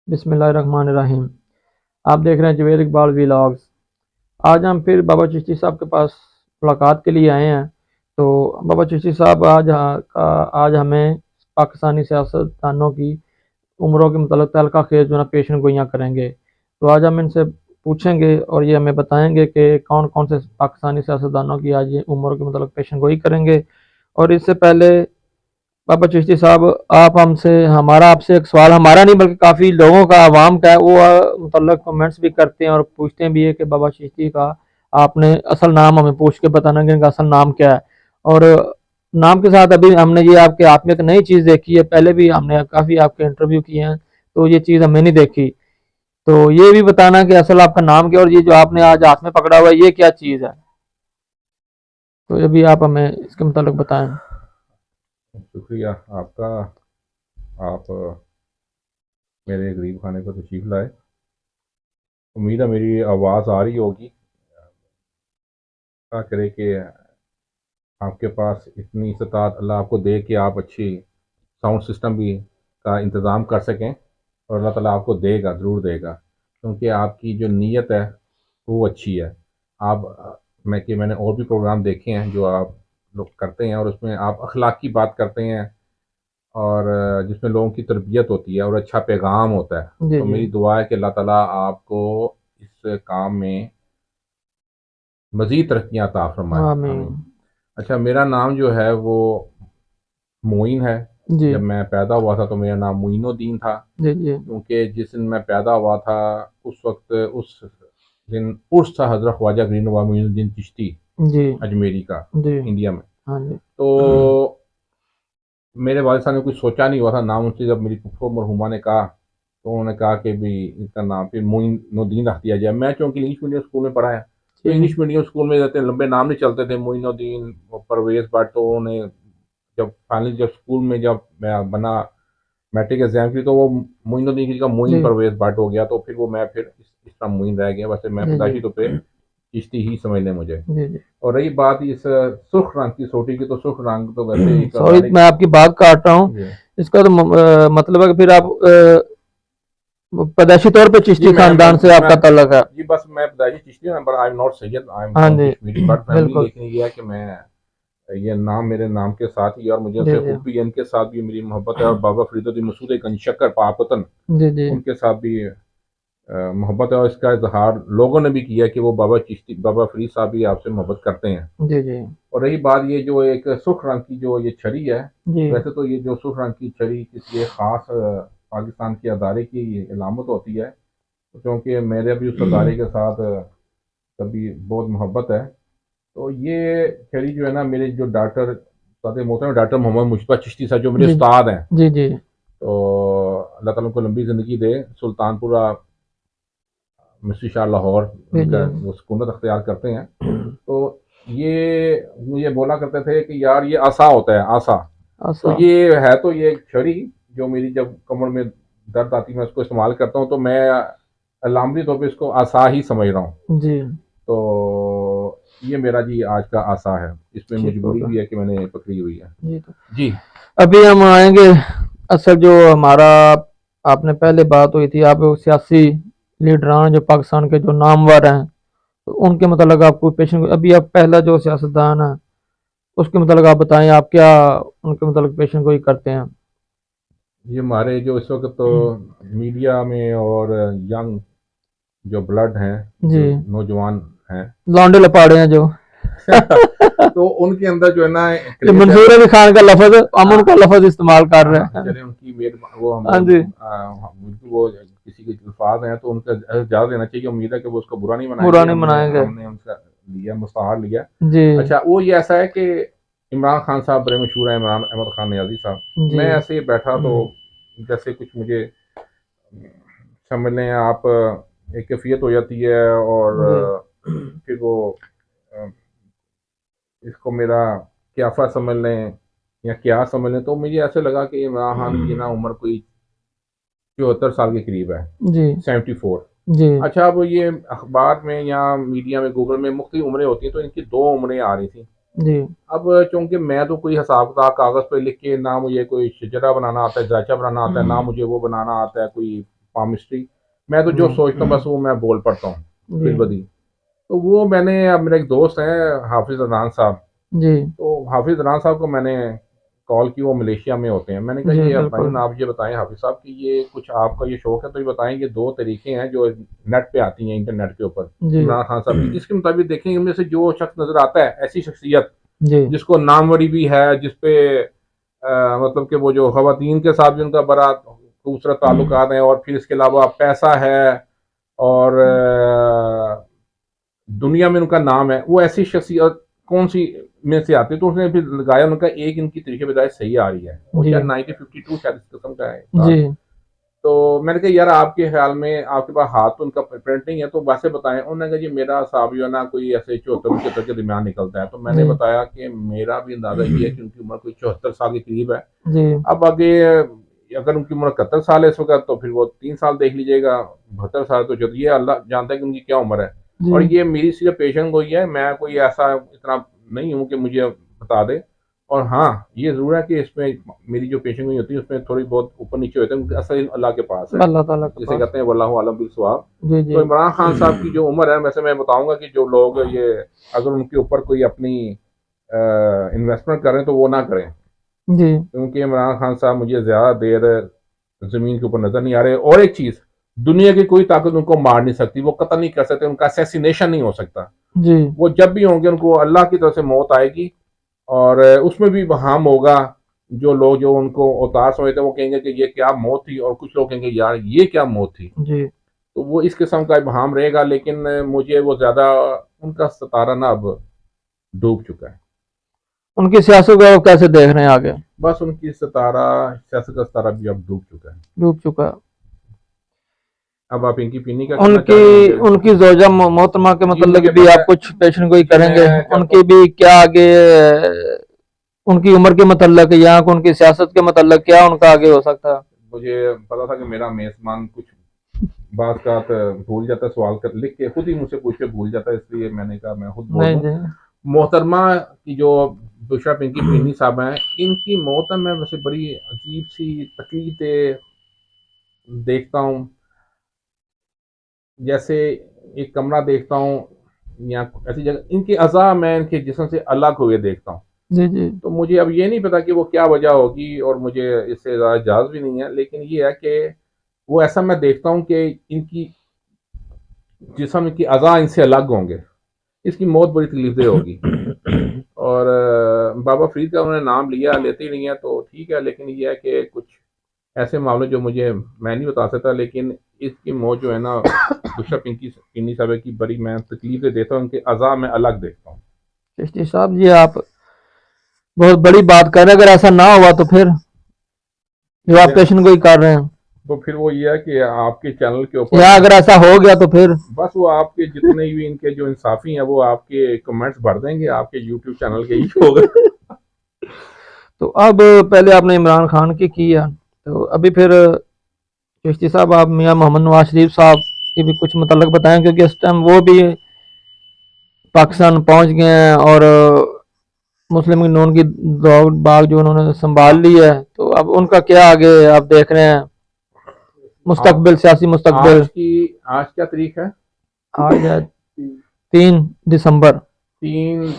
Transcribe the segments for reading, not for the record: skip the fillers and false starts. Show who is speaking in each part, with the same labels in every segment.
Speaker 1: बिस्मिल्लाहिर्रहमानिर्रहीम। आप देख रहे हैं जुबैर इकबाल व्लॉग्स। आज हम फिर बाबा चिश्ती साहब के पास मुलाकात के लिए आए हैं। तो बाबा चिश्ती साहब आज हमें पाकिस्तानी सियासतदानों की उम्रों के मतलब तहलका खेज जो है पेशन गोइयाँ करेंगे। तो आज हम इनसे पूछेंगे और ये हमें बताएंगे कि कौन कौन से पाकिस्तानी सियासतदानों की आज ये उम्र के मतलब पेशन गोई करेंगे। और इससे पहले बाबा चिश्ती साहब, आप हमसे हमारा आपसे एक सवाल, हमारा नहीं बल्कि काफ़ी लोगों का, आवाम का है, वो मतलब कमेंट्स भी करते हैं और पूछते भी है कि बाबा चिश्ती का आपने असल नाम हमें पूछ के बताना कि इनका असल नाम क्या है। और नाम के साथ अभी हमने ये आपके आप में एक नई चीज़ देखी है, पहले भी हमने काफ़ी आपके इंटरव्यू किए हैं तो ये चीज़ हमने नहीं देखी। तो ये भी बताना कि असल आपका नाम क्या, और ये जो आपने आज हाथ में पकड़ा हुआ है ये क्या चीज़ है। तो ये भी आप हमें इसके मतलब बताएं।
Speaker 2: शुक्रिया आपका। आप मेरे गरीब खाने को तशरीफ़ लाए। उम्मीद है मेरी आवाज़ आ रही होगी। अल्लाह करे कि आपके पास इतनी इस्तात अल्लाह आपको दे कि आप अच्छी साउंड सिस्टम भी का इंतज़ाम कर सकें, और अल्लाह ताला आपको देगा, ज़रूर देगा, क्योंकि आपकी जो नीयत है वो अच्छी है। आप मैंने और भी प्रोग्राम देखे हैं जो आप लोग करते हैं, और उसमें आप अखलाक की बात करते हैं, और जिसमें लोगों की तरबियत होती है और अच्छा पैगाम होता है।
Speaker 1: जी
Speaker 2: तो
Speaker 1: जी।
Speaker 2: मेरी दुआ है कि अल्लाह ताला आपको इस काम में मज़ीद तरक्कियाँ अता फ़रमाए।
Speaker 1: आमीन।
Speaker 2: आमीन। अच्छा, मेरा नाम जो है वो मोइन है।
Speaker 1: जी
Speaker 2: जब मैं पैदा हुआ था तो मेरा नाम मोइनुद्दीन था,
Speaker 1: जी जी
Speaker 2: क्योंकि जिस दिन मैं पैदा हुआ था उस वक्त उस दिन उर्स था हज़रत ख्वाजा ग्रीन नवाब मोइनुद्दीन चिश्ती
Speaker 1: जी
Speaker 2: अजमेरी का,
Speaker 1: जी।
Speaker 2: इंडिया में।
Speaker 1: हाँ जी।
Speaker 2: तो मेरे वालिद साहब ने कुछ सोचा नहीं हुआ था नाम, उनसे जब मेरी फुफ्फो मरहुमा ने कहा तो उन्होंने कहा कि भी इसका नाम फिर मोइनुद्दीन रख दिया जाए। मैं चूँकि इंग्लिश मीडियम स्कूल में पढ़ा है, तो
Speaker 1: जी
Speaker 2: इंग्लिश मीडियम स्कूल में रहते लंबे नाम नहीं चलते थे, मोइनुद्दीन, परवेज़ भट्ट। तो उन्होंने जब फाइनली जब स्कूल में जब मैं बना मैट्रिक एग्जाम की, तो वो मोइनुद्दीन की जगह मोइन
Speaker 1: जी
Speaker 2: परवेज़ भट्ट हो गया। तो फिर वो मैं फिर इस तरह मोइन रह गया। वैसे मैं
Speaker 1: जी जी
Speaker 2: पैदाइशी तौर पे चिश्ती ही समझ लें मुझे।
Speaker 1: जी जी।
Speaker 2: और रही बात इस सुर्ख रंग की सोटी की, तो सुर्ख रंग तो वैसे एक
Speaker 1: सॉरी,
Speaker 2: गाने
Speaker 1: मैं आपकी बात काट रहा हूँ।
Speaker 2: जी।
Speaker 1: इसका तो मतलब है कि फिर आप पैदाइशी तौर पे
Speaker 2: जी
Speaker 1: चिश्ती
Speaker 2: मैं
Speaker 1: खानदान से
Speaker 2: मैं
Speaker 1: आपका ताल्लुक है।
Speaker 2: जी बस मैं पैदाइशी चिश्ती हूँ, but I am not Syed, I am
Speaker 1: हाँ
Speaker 2: फ्रॉम
Speaker 1: जी।
Speaker 2: Kashmiri but family.
Speaker 1: बिल्कुल।
Speaker 2: लेकिन ये है कि मैं ये नाम मेरे नाम के साथ ही है, और मुझे
Speaker 1: जी
Speaker 2: उनसे
Speaker 1: जी
Speaker 2: फूफी इनके साथ भी मेरी मोहब्बत है, और बाबा फरीदुद्दीन मसूद गंज शक्कर पापतन
Speaker 1: जी जी
Speaker 2: उनके साथ भी मोहब्बत है। और इसका इजहार लोगों ने भी किया कि वो बाबा चिश्ती, बाबा फरीद साहब भी आपसे मोहब्बत करते हैं।
Speaker 1: जी जी
Speaker 2: और रही बात ये जो एक सुर्ख रंग की जो ये छड़ी है,
Speaker 1: जी
Speaker 2: वैसे तो ये जो सुर्ख रंग की छड़ी किसी एक ख़ास पाकिस्तान के अदारे की ये अलामत होती है, क्योंकि मेरे भी उस अदारे के साथ कभी बहुत मोहब्बत है। तो ये छड़ी जो है ना, मेरे जो डॉक्टर सादे मोहतरम डॉक्टर मोहम्मद मुश्तबा चिश्ती साहब जो मेरे
Speaker 1: जी
Speaker 2: उस्ताद हैं,
Speaker 1: जी जी
Speaker 2: तो अल्लाह ताला उनको लंबी ज़िंदगी दे, सुल्तानपुरा मिस्री शाह लाहौर
Speaker 1: जी
Speaker 2: उनका
Speaker 1: जी।
Speaker 2: वो सुकूनत अख्तियार करते हैं। तो ये मुझे बोला करते थे कि यार ये आसा होता है, आसा। तो
Speaker 1: आसा।
Speaker 2: ये है, तो ये छड़ी जो मेरी जब कमर में दर्द आती है मैं उसको इस्तेमाल करता हूँ, तो मैं लामड़ी तौर पे इसको आसा ही समझ रहा हूँ।
Speaker 1: जी।
Speaker 2: तो ये मेरा जी आज का आसा है, इसमें
Speaker 1: ठीक
Speaker 2: मजबूरी
Speaker 1: होगा।
Speaker 2: भी है कि मैंने पकड़ी हुई है।
Speaker 1: जी। तो
Speaker 2: जी।
Speaker 1: अभी हम आएंगे असल जो हमारा आपने पहले बात हुई थी, आप सियासी लीडरान जो पाकिस्तान के जो नामवर हैं, तो उनके मतलब आपको पेशन, अभी आप पहला जो सियासतदान है उसके मतलब आप बताएं, आप क्या उनके मतलब पेशन गोई करते हैं।
Speaker 2: ये हमारे जो इस वक्त तो मीडिया में और यंग जो ब्लड हैं,
Speaker 1: जी।
Speaker 2: जो नौजवान हैं,
Speaker 1: लौंडे लपाड़े हैं जो
Speaker 2: तो उनके अंदर जो है ना
Speaker 1: ये
Speaker 2: क्रेज है।
Speaker 1: मंसूर अली खान का लफज, हम
Speaker 2: हाँ
Speaker 1: उनका लफज इस्तेमाल कर रहे
Speaker 2: हाँ,
Speaker 1: हैं।
Speaker 2: चले उनकी मेरे वो
Speaker 1: हाँ
Speaker 2: हमें
Speaker 1: जी।
Speaker 2: बिल्कुल वो किसी के अल्फाज हैं तो उनका इजाज़त देना चाहिए। उम्मीद है कि वो उसको बुरा नहीं
Speaker 1: बुरा
Speaker 2: मनाएंगे।
Speaker 1: नहीं
Speaker 2: हमने
Speaker 1: मनाएंगे।
Speaker 2: हमने उनका लिया, मुस्ताहार लिया।
Speaker 1: जी
Speaker 2: अच्छा, वो ये ऐसा है कि इमरान खान साहब बड़े मशहूर हैं, इमरान अहमद खान नियाज़ी साहब।
Speaker 1: जी
Speaker 2: मैं ऐसे ही बैठा तो जैसे कुछ मुझे समझ लें आप, एक कैफियत हो जाती है, और
Speaker 1: जी
Speaker 2: फिर वो अ, इसको मेरा क्याफा समझ लें या क्या समझ लें, तो मुझे ऐसे लगा कि इमरान खान की ना उम्र कोई 74 साल के करीब है,
Speaker 1: जी
Speaker 2: 74।
Speaker 1: जी
Speaker 2: अच्छा, अब ये अखबार में या मीडिया में गूगल में मुख्तलिफ उम्रें होती हैं, तो इनकी दो उम्रें आ रही थी।
Speaker 1: जी
Speaker 2: अब चूंकि मैं तो कोई हिसाब किताब कागज़ पे लिख के, ना मुझे कोई शजरा बनाना आता है, जायचा बनाना आता है, ना मुझे वो बनाना आता है कोई पामिस्ट्री, मैं तो जो सोचता हूँ बस वो मैं बोल पड़ता हूँ फिर
Speaker 1: जी
Speaker 2: बदी। तो वो मैंने, अब मेरे एक दोस्त हैं हाफिज अदनान साहब,
Speaker 1: जी
Speaker 2: तो हाफिज अदनान साहब को मैंने कॉल की, वो मलेशिया में होते हैं। मैंने कहा
Speaker 1: जी
Speaker 2: ये भाई
Speaker 1: बिल्कुल।
Speaker 2: आप ये बताएं हाफिज साहब कि ये कुछ आपका ये शौक है तो ये बताएं, ये दो तरीके हैं जो नेट पे आती हैं इंटरनेट के ऊपर
Speaker 1: जी
Speaker 2: इमरान खान साहब की, इसके मुताबिक देखें इनमें से जो शख्स नजर आता है ऐसी शख्सियत
Speaker 1: जी
Speaker 2: जिसको नामवरी भी है, जिसपे मतलब कि वो जो खवातीन के साथ भी उनका बड़ा खूबसूरत ताल्लुकात हैं, और फिर इसके अलावा पैसा है और दुनिया में उनका नाम है, वो ऐसी शख्सियत कौन सी में से आती है। तो उसने फिर लगाया, उनका एक इनकी तरीके बजाय सही आ रही है, वो
Speaker 1: जी
Speaker 2: शायद 1952 शायद इस किस्म का है
Speaker 1: जी
Speaker 2: साल। तो मैंने कहा यार आपके ख्याल में आपके पास हाथ तो उनका प्रिंटिंग है तो वैसे बताएं। उन्होंने कहा जी मेरा हिसाब जो है ना कोई ऐसे 74 के दरमियान निकलता है। तो मैंने
Speaker 1: जी
Speaker 2: बताया कि मेरा भी अंदाजा ये है कि उनकी उम्र कोई 74 साल के करीब है।
Speaker 1: जी
Speaker 2: अब आगे अगर उनकी उम्र 71 साल है इस वक्त, तो फिर वो 3 साल देख लीजिएगा, 72 साल तो जो ये अल्लाह जानता है कि उनकी क्या उम्र है। और
Speaker 1: जी
Speaker 2: ये मेरी सिर्फ पेशेंट गोई है, मैं कोई ऐसा इतना नहीं हूँ कि मुझे बता दे। और हाँ ये जरूर है कि इसमें मेरी जो पेशेंट गोई होती है उसमें थोड़ी बहुत ऊपर नीचे होते हैं, उनके असल अल्लाह के पास है,
Speaker 1: अल्लाह ताला के
Speaker 2: जिसे
Speaker 1: पास।
Speaker 2: कहते हैं वल्लाहु आलम बिल सवाब।
Speaker 1: जी जी
Speaker 2: तो इमरान खान साहब की जो उम्र है, वैसे मैं बताऊंगा कि जो लोग ये अगर उनके ऊपर कोई अपनी इन्वेस्टमेंट करें तो वो ना करें,
Speaker 1: जी
Speaker 2: क्योंकि इमरान खान साहब मुझे ज़्यादा देर ज़मीन के ऊपर नज़र नहीं आ रहे। और एक चीज़, दुनिया की कोई ताकत उनको मार नहीं सकती, वो कत्ल नहीं कर सकते, उनका असैसिनेशन नहीं हो सकता।
Speaker 1: जी
Speaker 2: वो जब भी होंगे उनको अल्लाह की तरफ से मौत आएगी, और उसमें भी वहाम होगा। जो लोग जो उनको अवतार समझते हैं वो कहेंगे कि ये क्या मौत थी, और कुछ लोग कहेंगे यार ये क्या मौत थी।
Speaker 1: जी
Speaker 2: तो वो इस किस्म का इबहम रहेगा, लेकिन मुझे वो ज़्यादा, उनका सितारा ना अब डूब चुका है।
Speaker 1: उनकी सियासत को आप कैसे देख रहे हैं आगे?
Speaker 2: बस उनकी सितारा, सियासत का सितारा भी अब डूब चुका है।
Speaker 1: डूब चुका है।
Speaker 2: अब आप इनकी पीनी क्या करना
Speaker 1: उनकी
Speaker 2: चाह रहे हैं मुझे?
Speaker 1: उनकी जोजा मोहतरमा के
Speaker 2: जी
Speaker 1: मतलब
Speaker 2: मुझे
Speaker 1: भी
Speaker 2: पता
Speaker 1: आप
Speaker 2: है
Speaker 1: कुछ पेशन गोई
Speaker 2: जी,
Speaker 1: करेंगे?
Speaker 2: मैं चाहता
Speaker 1: उनकी
Speaker 2: हूँ,
Speaker 1: भी क्या आगे उनकी उम्र के मतलब या उनकी सियासत के मतलब क्या उनका आगे हो सकता है?
Speaker 2: मुझे पता था कि मेरा मेजबान कुछ बात का भूल जाता है, सवाल कर लिख के खुद ही मुझसे पूछ के भूल जाता है, इसलिए मैंने कहा मैं खुद बोल
Speaker 1: नहीं
Speaker 2: दूं।
Speaker 1: जी
Speaker 2: मोहतरमा की जो बुशरा पिंकी पीनी साहब हैं, इनकी मौत है मैं वैसे बड़ी अजीब सी तकलीफ देखता हूँ। जैसे एक कमरा देखता हूँ या ऐसी जगह, इनकी अज़ा मैं इनके जिस्म से अलग हुए देखता हूँ।
Speaker 1: जी जी
Speaker 2: तो मुझे अब ये नहीं पता कि वो क्या वजह होगी, और मुझे इससे ज़्यादा इजाज़त भी नहीं है, लेकिन ये है कि वो ऐसा मैं देखता हूँ कि इनकी जिस्म की अज़ा इनसे अलग होंगे, इसकी मौत बड़ी तकलीफदेह होगी। और बाबा फरीद का उन्होंने नाम लिया, लेते ही नहीं है तो ठीक है, लेकिन ये है कि कुछ ऐसे मामले जो मुझे मैं नहीं बता सकता, लेकिन इसकी मौत जो है ना बुशरा पिंकी पिन्नी साहब की बड़ी मैं तकलीफें देता हूँ, उनके अज़ा में अलग देखता हूँ।
Speaker 1: चिश्ती साहब जी आप बहुत बड़ी बात कर रहे हैं। अगर ऐसा ना हुआ तो फिर जो आप पेशन गोई कर रहे हैं,
Speaker 2: तो फिर वो ये है कि आपके चैनल के
Speaker 1: या
Speaker 2: ऊपर
Speaker 1: अगर ऐसा हो गया तो फिर
Speaker 2: बस वो आपके जितने भी इनके जो इंसाफी हैं वो आपके कमेंट्स भर देंगे आपके यूट्यूब चैनल के ही होगा।
Speaker 1: तो अब पहले आपने इमरान खान की किया, तो अभी फिर चिश्ती साहब आप मियां मोहम्मद नवाज शरीफ साहब की भी कुछ मतलब बताएं, क्योंकि इस टाइम वो भी पाकिस्तान पहुंच गए हैं और मुस्लिम नून की दौड़ बाग जो उन्होंने संभाल ली है, तो अब उनका क्या आगे आप देख रहे हैं
Speaker 2: आप
Speaker 1: मुस्तकबिल, सियासी मुस्तकबिल?
Speaker 2: आज क्या तारीख है?
Speaker 1: आज है 3 दिसंबर।
Speaker 2: तीन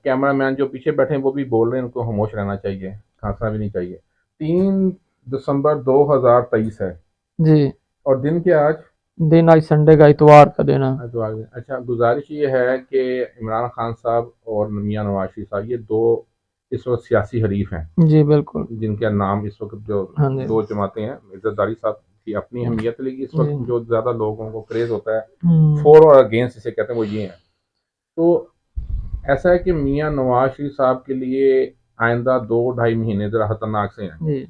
Speaker 2: कैमरामैन जो पीछे बैठे हैं वो भी बोल रहे हैं, उनको खामोश रहना चाहिए, खांसना भी नहीं चाहिए। 3 दिसंबर 2023 है,
Speaker 1: जी
Speaker 2: और दिन क्या आज?
Speaker 1: दिन आज संडे का, इतवार का दिन है।
Speaker 2: तो आगे अच्छा, गुजारिश ये है कि इमरान खान साहब और मियां नवाज शरीफ साहब, ये दो इस वक्त सियासी हरीफ हैं,
Speaker 1: जी बिल्कुल।
Speaker 2: जिनके नाम इस वक्त जो
Speaker 1: हाँ जी
Speaker 2: दो जमातें हैं, इज्जतदारी साहब की अपनी अहमियत है, लेकिन इस वक्त
Speaker 1: जी
Speaker 2: जो ज़्यादा लोगों को क्रेज होता है
Speaker 1: हम्म,
Speaker 2: फॉर और अगेंस्ट इसे कहते हैं, वो ये हैं। तो ऐसा है कि मियां नवाज शरीफ साहब के लिए आइंदा 2-2.5 महीने ज़रा खतरनाक से हैं।
Speaker 1: जी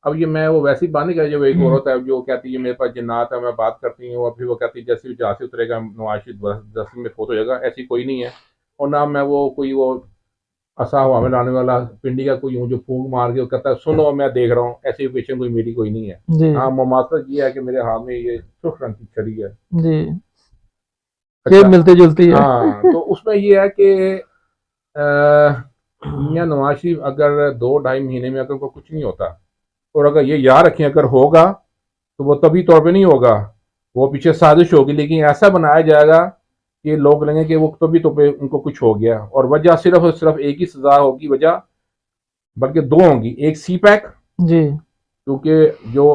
Speaker 2: अब ये मैं वो वैसी बात नहीं कर, जो एक औरत है जो कहती है मेरे पास जिन्नात है, मैं बात करती हूँ, और फिर वो कहती है जैसे ही जहाँ से उतरेगा नवाज शरीफ 10 में फोत हो जाएगा, ऐसी कोई नहीं है। और ना मैं वो कोई वो असा हवा में लाने वाला पिंडी का कोई हूँ जो फूंक मार के वो कहता है सुनो मैं देख रहा हूँ, ऐसी पेशेंट कोई मेरी कोई नहीं है।
Speaker 1: जी
Speaker 2: हाँ मुमासत ये है कि मेरे हाथ में ये सुर्ख रंग की छड़ी है।
Speaker 1: जी ये
Speaker 2: अच्छा,
Speaker 1: मिलती जुलती है।
Speaker 2: हाँ तो उसमें ये है कि मियां नवाज शरीफ अगर 2-2.5 महीने में अगर उनको कुछ नहीं होता, और अगर ये याद रखें अगर होगा तो वो तभी तौर पे नहीं होगा, वो पीछे साजिश होगी, लेकिन ऐसा बनाया जाएगा कि लोग लगेंगे कि वो तभी तो पे उनको कुछ हो गया, और वजह सिर्फ और सिर्फ एक ही सजा होगी, वजह बल्कि दो होंगी। एक सी पैक,
Speaker 1: जी
Speaker 2: क्योंकि जो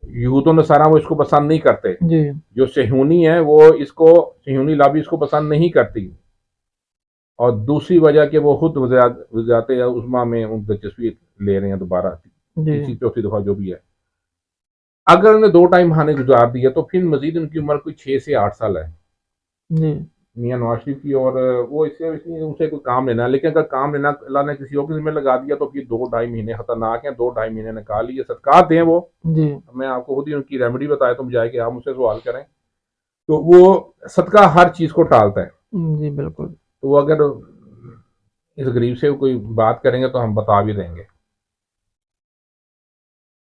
Speaker 2: यहूद नसारा वो इसको पसंद नहीं करते,
Speaker 1: जी
Speaker 2: जो सेहूनी है वो इसको, सेहूनी लाबी इसको पसंद नहीं करती, और दूसरी वजह कि वो खुद वजात उस्मा में उन दिलचस्पी ले रहे हैं दोबारा,
Speaker 1: जी
Speaker 2: तीसरी चौथी दफा जो भी है। अगर उन्हें 2 टाइम खाने गुजार दिया तो फिर मजीद उनकी उम्र कोई 6 से 8 साल है
Speaker 1: जी
Speaker 2: मियाँ नवाज शरीफ की, और वो इसलिए उनसे कोई काम लेना है। लेकिन अगर काम लेना अल्लाह ने किसी और के जिम्मे लगा दिया तो फिर 2 ढाई महीने खतरनाक हैं, 2 ढाई महीने निकाल लिए, सदका दें वो।
Speaker 1: जी
Speaker 2: मैं आपको खुद ही उनकी रेमेडी बताया, तुम जाए कि आप मुझसे सवाल करें, तो वो सदका हर चीज़ को टालता है।
Speaker 1: जी बिल्कुल।
Speaker 2: तो वो अगर इस गरीब से कोई बात करेंगे तो हम बता भी देंगे।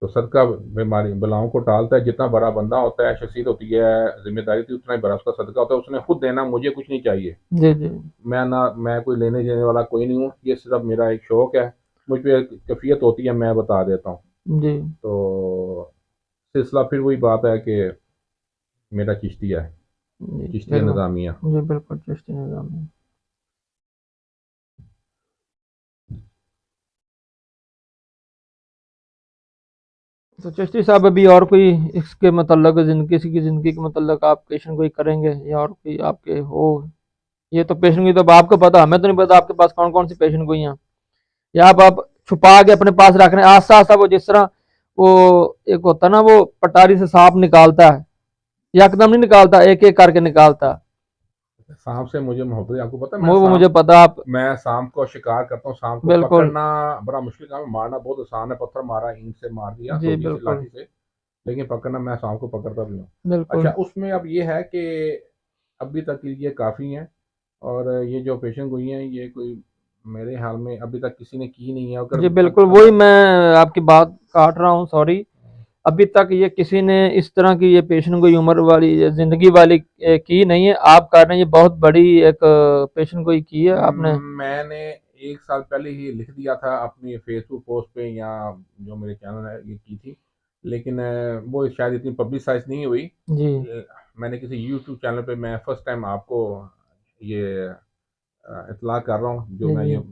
Speaker 2: तो सदका बीमारी बलाओं को टालता है। जितना बड़ा बंदा होता है, शख्सियत होती है, जिम्मेदारी थी, उतना ही बड़ा उसका सदका होता है। उसने खुद देना, मुझे कुछ नहीं चाहिए,
Speaker 1: जी जी
Speaker 2: मैं कोई लेने देने वाला कोई नहीं हूँ, ये सिर्फ मेरा एक शौक है, मुझ पर कफियत होती है, मैं बता देता हूँ।
Speaker 1: जी
Speaker 2: तो सिलसिला फिर वही बात है कि मेरा चिश्तिया है,
Speaker 1: जी
Speaker 2: चिश्तिया
Speaker 1: बिल्कुल।
Speaker 2: निज़ामिया।
Speaker 1: जी बिल्कुल चिश्ती निज़ाम है। तो चिश्ती साहब अभी और कोई इसके मतलब जिंदगी, किसी की ज़िंदगी के मतलब आप पेशन गोई करेंगे या और कोई आपके हो? ये तो पेशन गोई तो अब आपको पता, हमें तो नहीं पता आपके पास कौन कौन सी पेशन गोइयाँ, या आप छुपा के अपने पास रख रहे हैं आस्ता आस्ता, वो जिस तरह वो एक होता है ना, वो पटारी से सांप निकालता है, यकदम नहीं निकालता, एक एक करके निकालता है।
Speaker 2: सांप से मुझे मोहब्बत है, आपको पता है,
Speaker 1: वो मुझे पता आप।
Speaker 2: मैं सांप को शिकार करता हूँ। सांप को
Speaker 1: बिल्कुल।
Speaker 2: पकड़ना बड़ा मुश्किल काम है, मारना बहुत आसान है, पत्थर मारा, ईंट से मार दिया
Speaker 1: जी
Speaker 2: छोटी सी
Speaker 1: बिल्कुल।
Speaker 2: लाठी से, लेकिन पकड़ना, मैं सांप को पकड़ता भी हूँ। अच्छा,
Speaker 1: बिल्कुल।
Speaker 2: उसमें अब ये है कि अभी तक ये काफ़ी हैं, और ये जो पेशेंट हुई हैं, ये कोई मेरे ख्याल में अभी तक किसी ने की नहीं है।
Speaker 1: जी
Speaker 2: अगर
Speaker 1: बिल्कुल, वही मैं आपकी बात काट रहा हूँ, सॉरी। अभी तक ये किसी ने इस तरह की ये पेशेंट गोई उम्र वाली ज़िंदगी वाली की नहीं है। आप कर रहे हैं, ये बहुत बड़ी एक पेशेंट गोई की है आपने।
Speaker 2: मैंने 1 साल पहले ही लिख दिया था अपनी फेसबुक पोस्ट पे, या जो मेरे चैनल है ये की थी, लेकिन वो शायद इतनी पब्लिसाइज नहीं हुई।
Speaker 1: जी
Speaker 2: मैंने किसी यूट्यूब चैनल पे मैं फर्स्ट टाइम आपको ये इतला कर रहा हूँ, जो
Speaker 1: जी
Speaker 2: मैं
Speaker 1: जी
Speaker 2: ये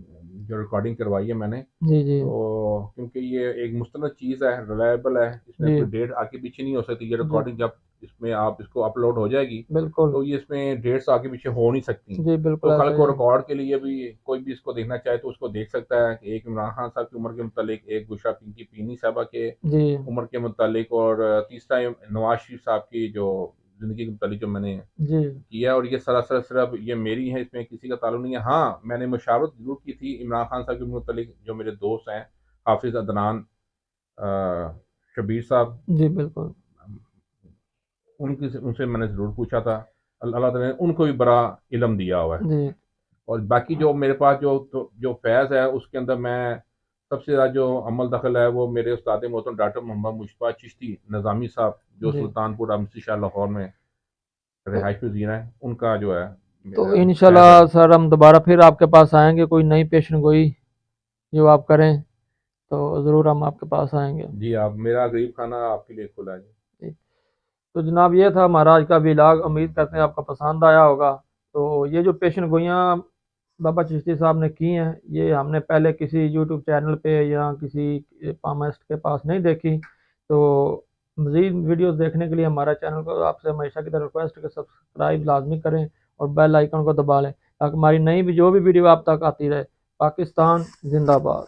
Speaker 2: जो रिकॉर्डिंग करवाई है मैंने।
Speaker 1: जी जी
Speaker 2: तो क्योंकि ये एक मुस्तनद चीज़ है, रिलायबल है, इसमें
Speaker 1: जी
Speaker 2: कोई डेट आगे पीछे नहीं हो सकती। ये
Speaker 1: जी
Speaker 2: रिकॉर्डिंग जब इसमें आप इसको अपलोड हो जाएगी,
Speaker 1: बिल्कुल।
Speaker 2: तो ये इसमें डेट्स आगे पीछे हो नहीं सकती।
Speaker 1: जी
Speaker 2: तो
Speaker 1: बिल्कुल
Speaker 2: कल
Speaker 1: ऐसा ही
Speaker 2: को
Speaker 1: है।
Speaker 2: रिकॉर्ड के लिए भी कोई भी इसको देखना चाहे तो उसको देख सकता है कि एक इमरान खान साहब की उम्र के मुतालिक, एक बुशरा पिंकी पीनी साहबा के
Speaker 1: जी
Speaker 2: उम्र के मुतालिक, और तीसरा नवाज शरीफ साहब की जो ज़िंदगी के मुतालिक जो मैंने
Speaker 1: जी
Speaker 2: किया। और ये सरासर सिर्फ ये मेरी है, इसमें किसी का ताल्लुक नहीं है। हाँ, मैंने मुशावरत जरूर की थी इमरान खान साहब के मुतालिक, जो मेरे दोस्त हैं, हाफिज अदनान, शबीर साहब,
Speaker 1: जी बिल्कुल।
Speaker 2: उनकी उनसे मैंने ज़रूर पूछा था। अल्लाह ताला ने उनको भी बड़ा इल्म दिया हुआ है।
Speaker 1: जी
Speaker 2: और बाकी जो मेरे पास जो फैज़ है, उसके अंदर मैं सबसे ज़्यादा जो अमल दखल है वो मेरे उस्ताद मोहतरम डॉक्टर मोहम्मद मुश्तबा चिश्ती निज़ामी साहब, जो
Speaker 1: जी।
Speaker 2: सुल्तानपुर अमसी शाह लाहौर में
Speaker 1: तो
Speaker 2: रिहाइश पजीर हैं, उनका जो है फैज़ है।
Speaker 1: इंशाल्लाह सर हम दोबारा फिर आपके पास आएंगे, कोई नई पेशेंट गोई जो आप करें तो ज़रूर हम आपके पास आएंगे।
Speaker 2: जी, आप, मेरा गरीब खाना आपके लिए खुला है।
Speaker 1: जी। तो जनाब ये था हमारा आज का व्लॉग, उम्मीद करते हैं आपको पसंद आया होगा। तो ये जो पेशेंट गोइयाँ बाबा चिश्ती साहब ने की हैं, ये हमने पहले किसी यूट्यूब चैनल पे या किसी पामिस्ट के पास नहीं देखी। तो मज़ीद वीडियोस देखने के लिए हमारा चैनल को आपसे हमेशा की तरह रिक्वेस्ट है कि सब्सक्राइब लाजमी करें और बेल आइकन को दबा लें, ताकि हमारी नई भी जो भी वीडियो आप तक आती रहे। पाकिस्तान जिंदाबाद।